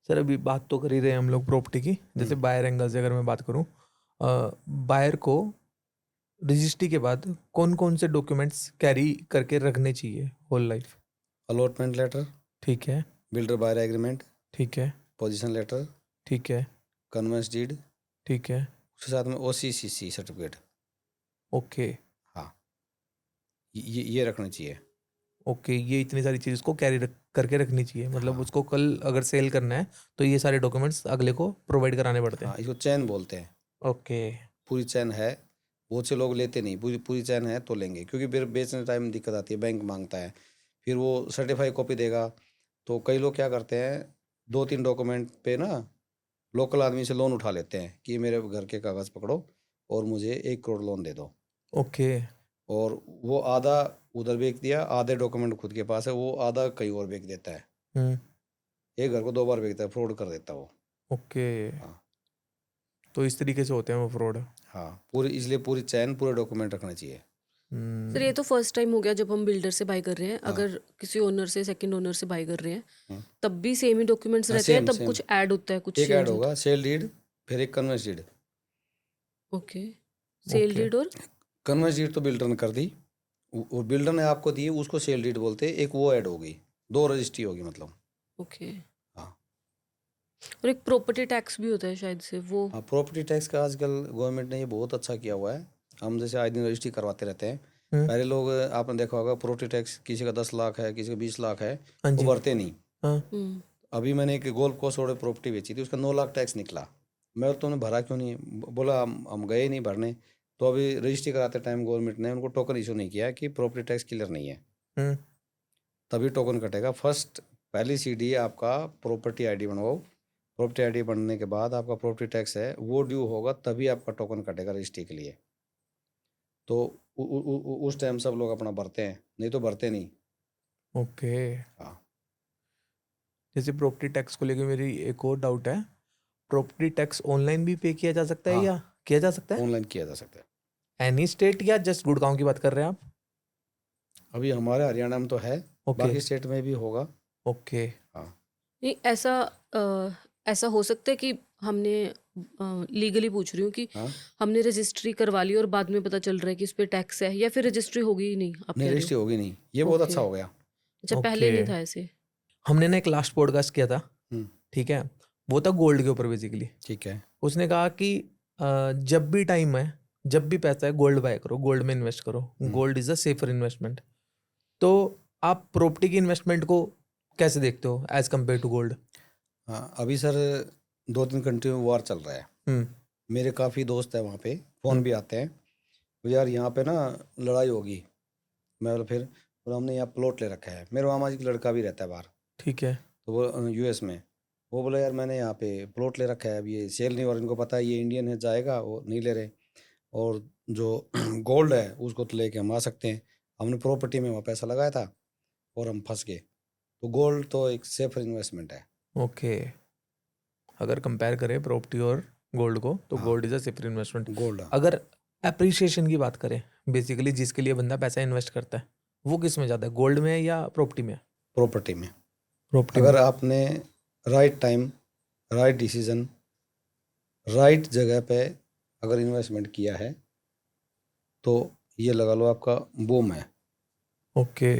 Sir अभी बात तो कर ही रहे हैं हम लोग प्रॉपर्टी की, जैसे बायर एंगल से अगर मैं बात करूं, बायर को रजिस्ट्री के बाद कौन कौन से डॉक्यूमेंट्स कैरी करके रखने चाहिए होल लाइफ? अलॉटमेंट लेटर, ठीक है। बिल्डर बायर एग्रीमेंट, ठीक है। पोजीशन लेटर, ठीक है। कन्वेंस डीड, ठीक है। उसके साथ में OCCC सर्टिफिकेट। ओके। हाँ, ये रखना चाहिए। ओके, ये इतनी सारी चीज़ को कैरी करके रखनी चाहिए, मतलब हाँ उसको कल अगर सेल करना है तो ये सारे डॉक्यूमेंट्स अगले को प्रोवाइड कराने पड़ते हाँ, हैं। इसको चैन बोलते हैं। ओके। पूरी चैन है, बहुत से लोग लेते नहीं, पूरी पूरी चैन है तो लेंगे, क्योंकि फिर बेचने टाइम दिक्कत आती है, बैंक मांगता है, फिर वो सर्टिफाई कॉपी देगा। तो कई लोग क्या करते हैं, 2-3 डॉक्यूमेंट पे ना लोकल आदमी से लोन उठा लेते हैं कि मेरे घर के कागज़ पकड़ो और मुझे 1 करोड़ लोन दे दो। ओके। और वो आधा उधर बेच दिया, आधे डॉक्यूमेंट खुद के पास है, वो आधा कहीं और बेच देता है। हम्म। एक घर को 2 बार बेचता है, फ्रॉड कर देता है वो। ओके, हाँ तो इस तरीके से होते हैं वो फ्रॉड। हाँ, पूरी इसलिए पूरी चैन, पूरे डॉक्यूमेंट रखना चाहिए। सर ये तो फर्स्ट टाइम हो गया जब हम बिल्डर से बाय कर रहे हैं, हाँ। अगर किसी ओनर से, सेकंड ओनर से बाय कर रहे हैं हम्म। तब भी सेम ही डॉक्यूमेंट्स हाँ, रहते हैं, सेम तब सेम, कुछ ऐड होता है, कुछ एक ऐड चेंज होता होगा, सेल डीड, फिर एक कन्वेंस डीड। है? Okay, sale okay. डीड और कन्वेंस डीड तो बिल्डर ने कर दी, वो बिल्डर ने आपको दी, उसको सेल डीड बोलते हैं। एक वो ऐड होगी, 2 रजिस्ट्री होगी मतलब। ओके, हाँ और एक प्रॉपर्टी टैक्स भी होता है शायद से वो। हाँ, प्रॉपर्टी टैक्स का आजकल गवर्नमेंट ने ये बहुत अच्छा किया हुआ है। हम जैसे आए दिन रजिस्ट्री करवाते रहते हैं। हम्म। पहले लोग, आपने देखा होगा, प्रॉपर्टी टैक्स किसी का 10 लाख है, किसी का 20 लाख है, हाँ वो जी। भरते नहीं। हाँ। हम्म। अभी मैंने एक गोल्फ कोर्स रोड प्रॉपर्टी बेची थी, उसका 9 लाख टैक्स निकला। मैं तुमने भरा क्यों नहीं? बोला हम गए नहीं भरने। तो अभी रजिस्ट्री कराते टाइम गवर्नमेंट ने उनको टोकन इशू नहीं किया कि प्रॉपर्टी टैक्स क्लियर नहीं है, हम्म। तभी टोकन कटेगा। फर्स्ट पहली सीढ़ी आपका प्रॉपर्टी आईडी बनवाओ। प्रॉपर्टी आईडी बनने के बाद आपका प्रॉपर्टी टैक्स है वो ड्यू होगा, तभी आपका टोकन कटेगा रजिस्ट्री के लिए। तो उस टाइम सब लोग अपना भरते हैं, नहीं तो भरते नहीं। ओके। हाँ, जैसे प्रॉपर्टी टैक्स को लेकर मेरी एक और डाउट है, प्रॉपर्टी टैक्स ऑनलाइन भी पे किया जा सकता है हाँ, या किया जा सकता है? ऑनलाइन किया जा सकता है। एनी स्टेट या जस्ट गुड़गांव की बात कर रहे हैं आप? अभी हमारे हरियाणा में तो है, ओके। बाकी स्टेट में भी होगा। ओके। हाँ नहीं, ऐसा हो सकता है कि हमने, लीगली पूछ रही हूँ कि हाँ, हमने रजिस्ट्री करवा ली और बाद में पता चल रहा है कि इस पे टैक्स है, या फिर रजिस्ट्री होगी ही नहीं, आप नहीं कह रहे रजिस्ट्री हो? होगी नहीं, ये बहुत ओके, अच्छा हो गया। अच्छा, पहले ओके। नहीं था ऐसे। हमने ना एक लास्ट पॉडकास्ट किया था, हम्म, ठीक है, वो था गोल्ड के ऊपर बेसिकली। ठीक है। उसने कहा कि जब भी टाइम है, जब भी पैसा है, गोल्ड बाय करो, गोल्ड में इन्वेस्ट करो, gold is a safer investment. तो आप प्रॉपर्टी की इन्वेस्टमेंट को कैसे देखते हो एज कम्पेयर टू गोल्ड? हाँ, अभी सर 2-3 कंट्री में वार चल रहा है। हम्म। मेरे काफ़ी दोस्त है वहाँ पे, फ़ोन हम्म। भी आते हैं, तो यार यहाँ पे ना लड़ाई होगी। मैं बोला फिर, बोला हमने यहाँ प्लॉट ले रखा है, मेरे मामा जी का लड़का भी रहता है बाहर, ठीक है। तो वो US में। वो बोला यार मैंने यहाँ पे प्लॉट ले रखा है, अब ये सेल नहीं हो रहा, इनको पता है ये इंडियन है, जाएगा, वो नहीं ले रहे। और जो गोल्ड है उसको तो लेके हम आ सकते हैं। हमने प्रॉपर्टी में वहाँ पैसा लगाया था और हम फंस गए। तो गोल्ड तो एक सेफर इन्वेस्टमेंट है। ओके, अगर कंपेयर करें प्रॉपर्टी और गोल्ड को तो हाँ, gold is a safer investment. Gold. अगर एप्रिसिएशन की बात करें, बेसिकली जिसके लिए बंदा पैसा इन्वेस्ट करता है, वो किस में ज़्यादा है, गोल्ड में है या प्रॉपर्टी में? प्रॉपर्टी में, प्रॉपर्टी में। अगर आपने right time, right decision, right जगह पे अगर इन्वेस्टमेंट किया है, तो ये लगा लो आपका बूम है। ओके।